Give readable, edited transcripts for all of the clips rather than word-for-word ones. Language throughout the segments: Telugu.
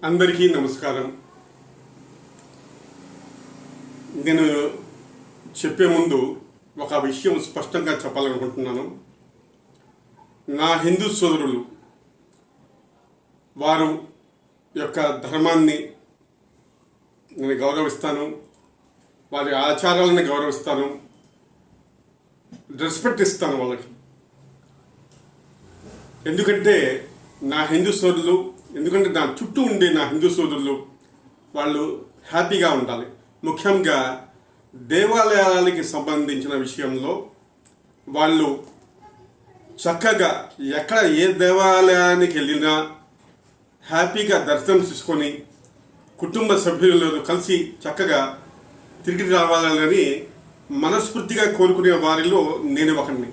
అందరికీ నమస్కారం. నేను చెప్పే ముందు ఒక విషయం స్పష్టంగా చెప్పాలనుకుంటున్నాను. నా హిందూ సోదరులు వారు యొక్క ధర్మాన్ని నేను గౌరవిస్తాను, వారి ఆచారాలను గౌరవిస్తాను, రెస్పెక్ట్ ఇస్తాను వాళ్ళకి. ఎందుకంటే నా హిందూ సోదరులు, ఎందుకంటే నా చుట్టూ ఉండే నా హిందూ సోదరులు వాళ్ళు హ్యాపీగా ఉండాలి. ముఖ్యంగా దేవాలయాలకి సంబంధించిన విషయంలో వాళ్ళు చక్కగా ఎక్కడ ఏ దేవాలయానికి వెళ్ళినా హ్యాపీగా దర్శనం చేసుకొని కుటుంబ సభ్యులు కలిసి చక్కగా తిరిగి రావాలని మనస్ఫూర్తిగా కోరుకునే వారిలో నేను ఒకరిని.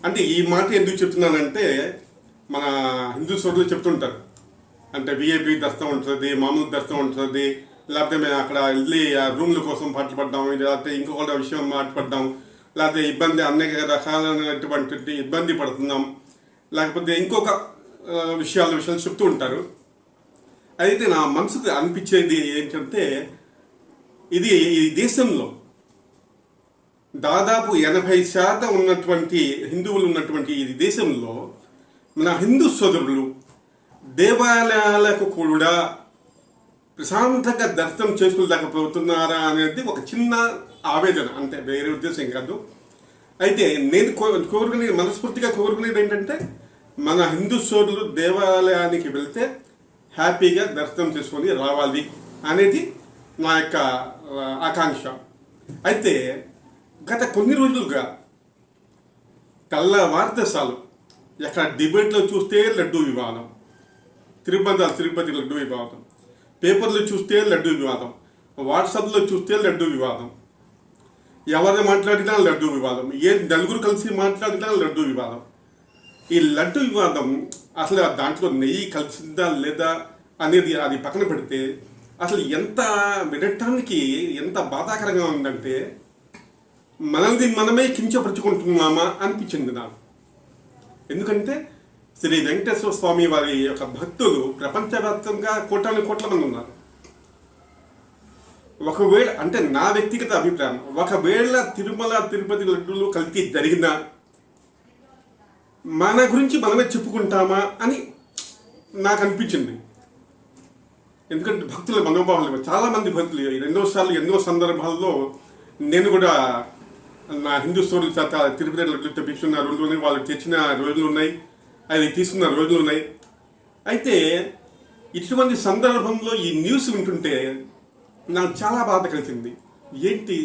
అంటే ఈ మాట ఎందుకు చెప్తున్నానంటే, మన హిందూ సోదరులు చెప్తుంటారు, అంటే విఐపి దర్శనం ఉంటుంది, మామూలు దర్శనం ఉంటుంది, లేకపోతే మేము అక్కడ వెళ్ళి ఆ రూమ్ల కోసం పాటుపడ్డాము, లేకపోతే ఇంకొక విషయం మాట్లాడడం, లేకపోతే ఇబ్బంది అనేక రకాలైనటువంటి ఇబ్బంది పడుతున్నాం, లేకపోతే ఇంకొక విషయాలు చెప్తూ ఉంటారు. అయితే నా మనసుకు అనిపించేది ఏంటంటే, ఇది ఈ దేశంలో దాదాపు 80% ఉన్నటువంటి హిందువులు ఉన్నటువంటి ఈ దేశంలో మన హిందూ సోదరులు దేవాలయాలకు కూడా ప్రశాంతంగా దర్శనం చేసుకోలేకపోతున్నారా అనేది ఒక చిన్న ఆవేదన, అంటే వేరే ఉద్దేశం కాదు. అయితే నేను మనస్ఫూర్తిగా కోరుకునేది ఏంటంటే, మన హిందూ సోదరులు దేవాలయానికి వెళ్తే హ్యాపీగా దర్శనం చేసుకొని రావాలి అనేది నా యొక్క ఆకాంక్ష. అయితే గత కొన్ని రోజులుగా తెల్లవారుతసాలు ఎక్కడ డిబేట్లో చూస్తే లడ్డూ వివాదం, తిరుపతి లడ్డూ వివాదం, పేపర్లో చూస్తే లడ్డూ వివాదం, వాట్సాప్లో చూస్తే లడ్డూ వివాదం, ఎవరు మాట్లాడినా లడ్డూ వివాదం, నలుగురు కలిసి మాట్లాడినా లడ్డూ వివాదం. ఈ లడ్డూ వివాదం అసలు దాంట్లో నెయ్యి కలిసిందా లేదా అనేది అది పక్కన పెడితే అసలు ఎంత వినటానికి ఎంత బాధాకరంగా ఉందంటే, మనల్ని మనమే కించపరుచుకుంటున్నామా అనిపించింది నాకు. ఎందుకంటే శ్రీ వెంకటేశ్వర స్వామి వారి యొక్క భక్తులు ప్రపంచవ్యాప్తంగా కోట్ల మంది ఉన్నారు. ఒకవేళ, అంటే నా వ్యక్తిగత అభిప్రాయం, ఒకవేళ తిరుపతి లడ్డూలు కల్తీ జరిగినా మన గురించి మనమే చెప్పుకుంటామా అని నాకు అనిపించింది. ఎందుకంటే భక్తుల మనోభావాలు, చాలామంది భక్తులు ఎన్నో సందర్భాల్లో నేను కూడా నా హిందూ సోదరుల చేత తిరుపతి లడ్డూ తెప్పించుకున్న రోజులు ఉన్నాయి, వాళ్ళు తెచ్చిన రోజులు ఉన్నాయి, అది తీసుకున్న రోజులు ఉన్నాయి. అయితే ఇటువంటి సందర్భంలో ఈ న్యూస్ వింటుంటే నాకు చాలా బాధ కలిగింది. ఏంటి,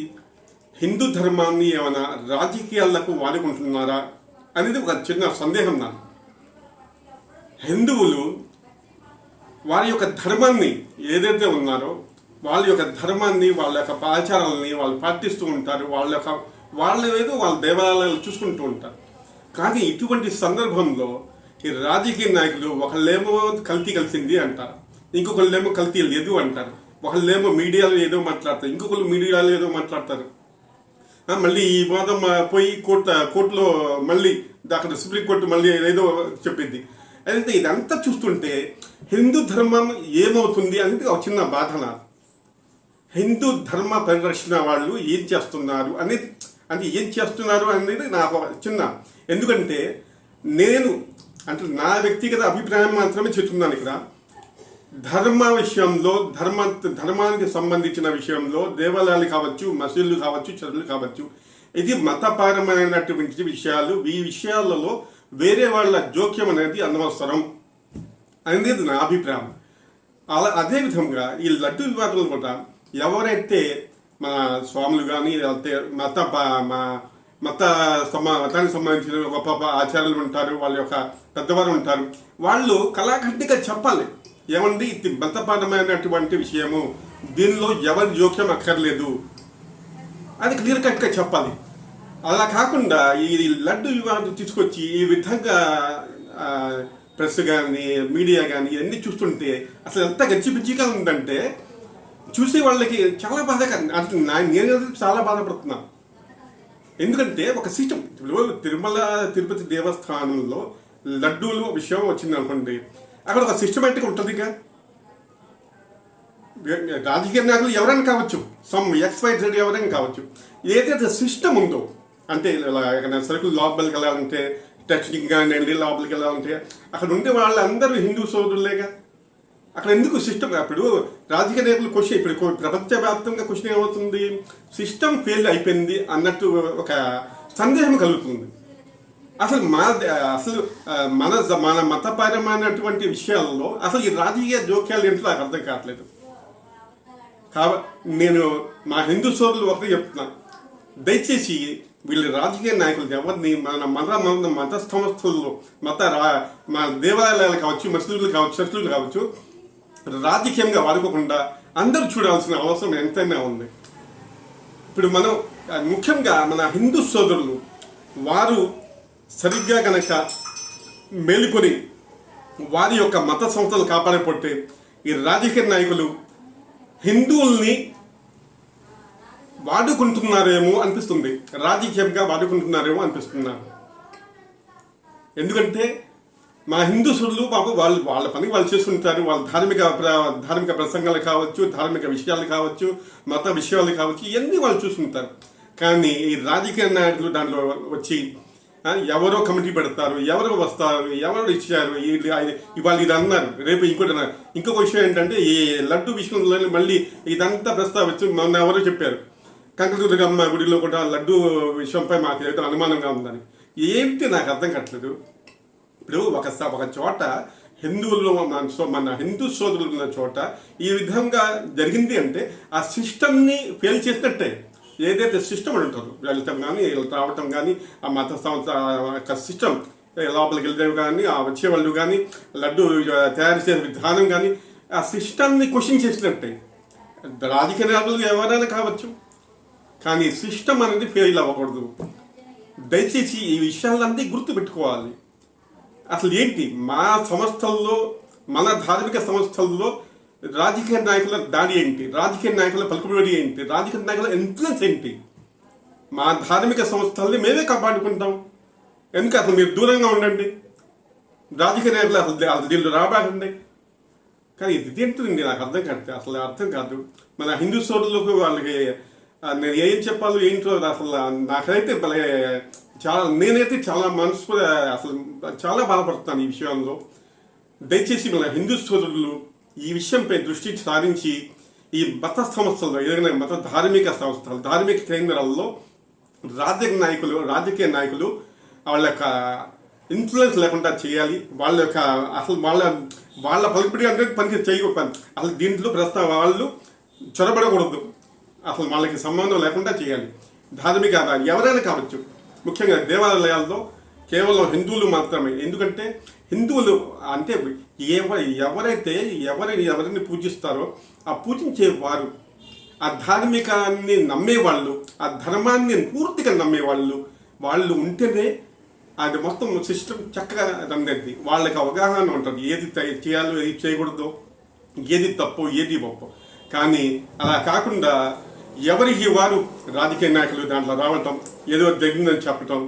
హిందూ ధర్మాన్ని ఏమైనా రాజకీయాలకు వాడుకుంటున్నారా అనేది ఒక చిన్న సందేహం నాకు. హిందువులు వారి యొక్క ధర్మాన్ని ఏదైతే ఉన్నారో వాళ్ళ యొక్క ధర్మాన్ని, వాళ్ళ యొక్క ఆచారాలని వాళ్ళు పాటిస్తూ ఉంటారు, వాళ్ళ ఏదో వాళ్ళ దేవాలయాలు చూసుకుంటూ ఉంటారు. కానీ ఇటువంటి సందర్భంలో ఈ రాజకీయ నాయకులు ఒకళ్ళేమో కల్తీ కలిసింది అంటారు, ఇంకొకళ్ళేమో కల్తీ లేదు అంటారు, ఒకళ్ళేమో మీడియాలో ఏదో మాట్లాడతారు, ఇంకొకళ్ళు మీడియాలో ఏదో మాట్లాడతారు. మళ్ళీ ఈ వాదం పోయి కోర్టులో మళ్ళీ అక్కడ సుప్రీంకోర్టు మళ్ళీ ఏదో చెప్పింది. అయితే ఇదంతా చూస్తుంటే హిందూ ధర్మం ఏమవుతుంది అనేది ఒక చిన్న బాధ నాకు. హిందూ ధర్మ పరిరక్షణ వాళ్ళు ఏం చేస్తున్నారు అనేది, నాకు చిన్న, ఎందుకంటే నేను నా వ్యక్తిగత అభిప్రాయం మాత్రమే చెప్తున్నాను ఇక్కడ. ధర్మ విషయంలో, ధర్మానికి సంబంధించిన విషయంలో దేవాలయాలు కావచ్చు, మసీదులు కావచ్చు, చర్చలు కావచ్చు, ఇది మతపరమైనటువంటి విషయాలు. ఈ విషయాలలో వేరే వాళ్ళ జోక్యం అనేది అనవసరం అనేది నా అభిప్రాయం. అదేవిధంగా ఈ లడ్డు వివాదాలు కూడా ఎవరైతే మన స్వాములు కానీ, లేకపోతే మతానికి సంబంధించిన గొప్ప ఆచార్యులు ఉంటారు, వాళ్ళ యొక్క పెద్దవారు ఉంటారు, వాళ్ళు కళాఖండిగా చెప్పాలి, ఏమండి ఇది మతపరమైనటువంటి విషయము, దీనిలో ఎవరి జోక్యం అక్కర్లేదు అది క్లియర్ కట్గా చెప్పాలి. అలా కాకుండా ఈ లడ్డు వివాదం తీసుకొచ్చి ఈ విధంగా ప్రెస్ కానీ మీడియా కానీ ఇవన్నీ చూస్తుంటే అసలు ఎంత గచ్చిపిచ్చిగా ఉందంటే చూసే వాళ్ళకి చాలా బాధకరం. అంటే నేను చాలా బాధపడుతున్నాను. ఎందుకంటే ఒక సిస్టమ్, తిరుపతి దేవస్థానంలో లడ్డూలు విషయం వచ్చింది అనుకోండి, అక్కడ ఒక సిస్టమేటిక్ ఉంటుందిగా. రాజకీయ నాయకులు ఎవరైనా కావచ్చు, సమ్ XYZ ఎవరైనా కావచ్చు. ఏదైతే సిస్టమ్ ఉందో, అంటే సరుకులు లోపలికి వెళ్ళాలంటే టెస్టింగ్ కానీ లోపలికి వెళ్ళాలంటే అక్కడ ఉండే వాళ్ళందరూ హిందూ సోదరులేగా. అక్కడ ఎందుకు సిస్టమ్? అప్పుడు రాజకీయ నాయకులు క్వశ్చన్, ఇప్పుడు ప్రపంచవ్యాప్తంగా క్వశ్చన్ ఏమవుతుంది, సిస్టమ్ ఫెయిల్ అయిపోయింది అన్నట్టు ఒక సందేహం కలుగుతుంది. అసలు మన మన మతపరమైనటువంటి విషయాల్లో అసలు ఈ రాజకీయ జోక్యాలు ఏంటో నాకు అర్థం కావట్లేదు. నేను మా హిందూ సోదరులు ఒకటి చెప్తున్నాను, దయచేసి వీళ్ళు రాజకీయ నాయకులు ఎవరిని మన మత సంస్థల్లో మన దేవాలయాలు కావచ్చు, మసీదులు కావచ్చు, చర్చిలు కావచ్చు, రాజకీయంగా వాడుకోకుండా అందరూ చూడాల్సిన అవసరం ఎంతైనా ఉంది. ఇప్పుడు మనం ముఖ్యంగా మన హిందూ సోదరులు వారు సరిగ్గా కనుక మేలుకొని వారి యొక్క మత సంస్థలు కాపాడకపోతే ఈ రాజకీయ నాయకులు హిందువుల్ని వాడుకుంటున్నారేమో అనిపిస్తుంది, రాజకీయంగా వాడుకుంటున్నారేమో అనిపిస్తున్నారు. ఎందుకంటే మా హిందూ సోదరులు బాబు వాళ్ళ పని వాళ్ళు చేసుకుంటారు. వాళ్ళ ధార్మిక ప్రసంగాలు కావచ్చు, ధార్మిక విషయాలు కావచ్చు, మత విషయాలు కావచ్చు, ఇవన్నీ వాళ్ళు చూసుకుంటారు. కానీ ఈ రాజకీయ నాయకులు దాంట్లో వచ్చి ఎవరో కమిటీ పెడతారు, ఎవరో వస్తారు, ఎవరో ఇచ్చారు, ఇవాళ ఇది అన్నారు, రేపు ఇంకోటి అన్నారు. ఇంకొక విషయం ఏంటంటే ఈ లడ్డు విషయంలో మళ్ళీ ఇదంతా ప్రస్తావించి మొన్న ఎవరో చెప్పారు, కనకదుర్గమ్మ గుడిలో కూడా లడ్డు విషయంపై మాకు ఏదో అనుమానంగా ఉందని. ఏంటి నాకు అర్థం కావట్లేదు. ఇప్పుడు ఒక చోట హిందువుల్లో మన హిందూ సోదరులు ఉన్న చోట ఈ విధంగా జరిగింది అంటే ఆ సిస్టమ్ని ఫెయిల్ చేసినట్టే. ఏదైతే సిస్టమ్ ఉంటుందో వెళ్ళటం కానీ రావటం కానీ, ఆ మత సంస్థ యొక్క సిస్టమ్ లోపలికి వెళ్ళేవి కానీ, ఆ వచ్చేవాళ్ళు కానీ, లడ్డు తయారు చేసే విధానం కానీ, ఆ సిస్టమ్ని క్వశ్చన్ చేసినట్టే. రాజకీయ నాయకులు ఎవరైనా కావచ్చు, కానీ సిస్టమ్ అనేది ఫెయిల్ అవ్వకూడదు. దయచేసి ఈ విషయాలన్నీ గుర్తుపెట్టుకోవాలి. అసలు ఏంటి మా సంస్థల్లో, మన ధార్మిక సంస్థల్లో రాజకీయ నాయకుల దాడి ఏంటి, రాజకీయ నాయకుల పలుకుబడి ఏంటి, రాజకీయ నాయకుల ఇన్ఫ్లుయెన్స్ ఏంటి? మా ధార్మిక సంస్థల్ని మేమే కాపాడుకుంటాం. ఎందుకు అసలు మీరు దూరంగా ఉండండి, రాజకీయ నాయకులు అసలు దీళ్ళు రాబాకండి. కానీ ఇది ఏంటండి నాకు అర్థం కాదు, అసలు అర్థం కాదు. మన హిందూ సోదరులకు వాళ్ళకి నేను ఏం చెప్పాలో ఏంటో అసలు నాకైతే నేనైతే చాలా మనసు అసలు చాలా బాధపడుతున్నాను ఈ విషయంలో. దయచేసి మన హిందూ సోదరులు ఈ విషయంపై దృష్టి సారించి ఈ మత సంస్థల్లో, ఏదైనా మత ధార్మిక సంస్థలు, ధార్మిక కేంద్రాల్లో రాజకీయ నాయకులు వాళ్ళ యొక్క ఇన్ఫ్లుయెన్స్ లేకుండా చేయాలి. వాళ్ళ యొక్క అసలు వాళ్ళ పలుకుబడి అంటే పనికి చేయకూడదు. అసలు దీంట్లో ప్రస్తుతం వాళ్ళు చొరబడకూడదు, అసలు వాళ్ళకి సంబంధం లేకుండా చేయాలి. ధార్మిక ఎవరైనా కావచ్చు, ముఖ్యంగా దేవాలయాల్లో కేవలం హిందువులు మాత్రమే. ఎందుకంటే హిందువులు అంటే ఎవరిని పూజిస్తారో ఆ పూజించే వారు, ఆ ధార్మికాన్ని నమ్మేవాళ్ళు, ఆ ధర్మాన్ని పూర్తిగా నమ్మేవాళ్ళు వాళ్ళు ఉంటేనే అది మొత్తం సిస్టమ్ చక్కగా రండి. వాళ్ళకి అవగాహన ఉంటుంది, ఏది చేయాలో ఏది చేయకూడదు, ఏది తప్పు ఏది గొప్ప. కానీ అలా కాకుండా ఎవరికి వారు రాజకీయ నాయకులు దాంట్లో రావటం, ఏదో జరిగిందని చెప్పటం,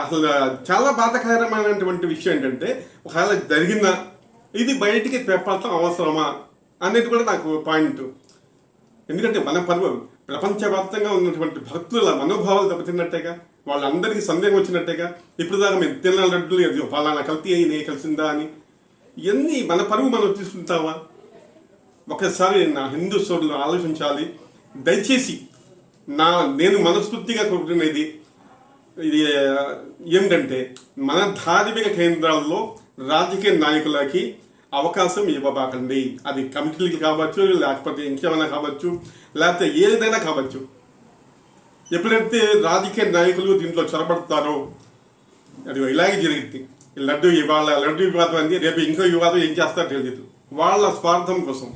అసలు చాలా బాధాకరమైనటువంటి విషయం ఏంటంటే ఒకవేళ జరిగిందా ఇది బయటికి చెప్పడం అవసరమా అనేది కూడా నాకు పాయింట్. ఎందుకంటే మన ప్రపంచవ్యాప్తంగా ఉన్నటువంటి భక్తుల మనోభావాలు దెబ్బతిన్నట్టేగా, వాళ్ళందరికీ సందేహం వచ్చినట్టేగా. ఇప్పుడు దాకా మేము తిన్న లడ్డులు ఫలానా కల్తీ అయి కలిసిందా అని ఇవన్నీ మన పరువు మనం తీసుకుంటావా? ఒకసారి నా హిందూ సోదరులు ఆలోచించాలి. దయచేసి నేను మనస్ఫూర్తిగా కోరుకునేది ఇది ఏమిటంటే మన ధార్మిక కేంద్రాల్లో రాజకీయ నాయకులకి అవకాశం ఇవ్వబాకండి. అది కమిటీలకి కావచ్చు, లేకపోతే ఇంకేమైనా కావచ్చు, లేకపోతే ఏదైనా కావచ్చు. ఎప్పుడైతే రాజకీయ నాయకులు దీంట్లో చొరబడతారో అది ఇలాగే జరిగింది. లడ్డు వివాదం అంది, రేపు ఇంకో వివాదం ఏం చేస్తారో తెలియదు. వాళ్ళ స్వార్థం కోసం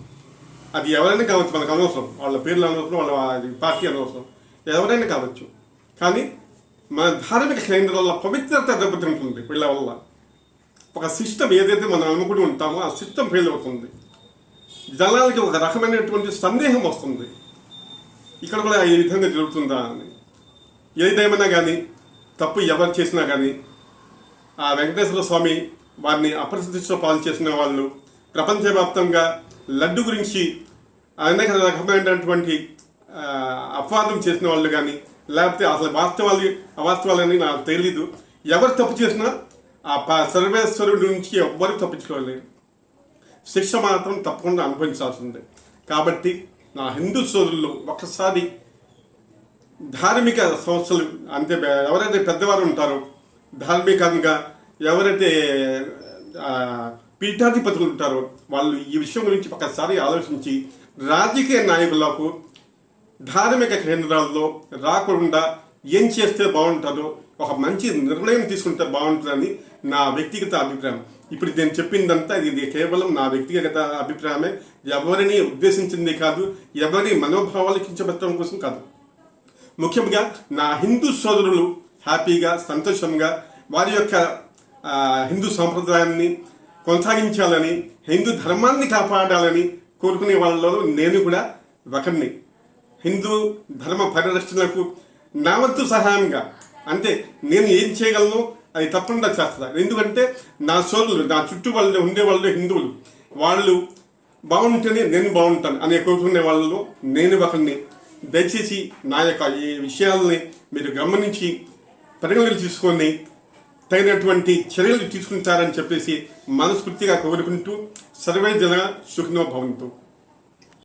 అది ఎవరైనా కావచ్చు, మనకు అనవసరం, వాళ్ళ పేర్లు అనవసరం, వాళ్ళ పార్టీ అనవసరం, ఎవరైనా కావచ్చు. కానీ మన ధార్మిక కేంద్రాల పవిత్రత దెబ్బతింటుంది వీళ్ళ వల్ల. ఒక సిస్టమ్ ఏదైతే మనం నమ్ముకుని ఉంటామో ఆ సిస్టమ్ ఫెయిల్ అవుతుంది. జనాలకి ఒక రకమైనటువంటి సందేహం వస్తుంది, ఇక్కడ కూడా ఈ విధంగా జరుగుతుందా అని. ఏదేమైనా కానీ తప్పు ఎవరు చేసినా కానీ ఆ వెంకటేశ్వర స్వామి వారిని అప్రతిష్ట పాలు చేసిన వాళ్ళు ప్రపంచవ్యాప్తంగా లడ్డు గురించి అనేక రకమైనటువంటి అపవాదం చేసిన వాళ్ళు కానీ, లేకపోతే అసలు అవాస్తవాలని నాకు తెలీదు. ఎవరు తప్పు చేసినా సర్వేశ్వరుడి నుంచి ఎవ్వరు తప్పించుకోలేరు. శిక్ష మాత్రం తప్పకుండా అనుభవించాల్సిందే. కాబట్టి నా హిందూ సోదరులు ఒక్కసారి ధార్మిక సంస్థలు అంటే ఎవరైతే పెద్దవారు ఉంటారో, ధార్మికంగా ఎవరైతే పీఠాధిపతులు ఉంటారో వాళ్ళు ఈ విషయం గురించి ఒకసారి ఆలోచించి రాజకీయ నాయకులకు ధార్మిక కేంద్రాల్లో రాకుండా ఏం చేస్తే బాగుంటుందో ఒక మంచి నిర్ణయం తీసుకుంటే బాగుంటుందని నా వ్యక్తిగత అభిప్రాయం. ఇప్పుడు నేను చెప్పిందంతా ఇది కేవలం నా వ్యక్తిగత అభిప్రాయమే, ఎవరిని ఉద్దేశించింది కాదు, ఎవరి మనోభావాలు కించబెట్టడం కోసం కాదు. ముఖ్యంగా నా హిందూ సోదరులు హ్యాపీగా సంతోషంగా వారి యొక్క హిందూ సాంప్రదాయాన్ని కొనసాగించాలని, హిందూ ధర్మాన్ని కాపాడాలని కోరుకునే వాళ్ళలో నేను కూడా ఒకరిని. హిందూ ధర్మ పరిరక్షణకు నా వంతు సహాయంగా అంటే నేను ఏం చేయగలను అది తప్పకుండా చేస్తాను. ఎందుకంటే నా సోదరులు, నా చుట్టూ వాళ్ళు ఉండేవాళ్ళు హిందువులు, వాళ్ళు బాగుంటేనే నేను బాగుంటాను అనే కోరుకునే వాళ్ళలో నేను ఒకరిని. దయచేసి నా యొక్క ఈ విషయాలని మీరు గమనించి పరిగణనలు తీసుకొని తగినటువంటి చర్యలు తీసుకుంటారని చెప్పేసి మనస్ఫూర్తిగా కోరుకుంటూ సర్వే జన సుఖినో భవంతు.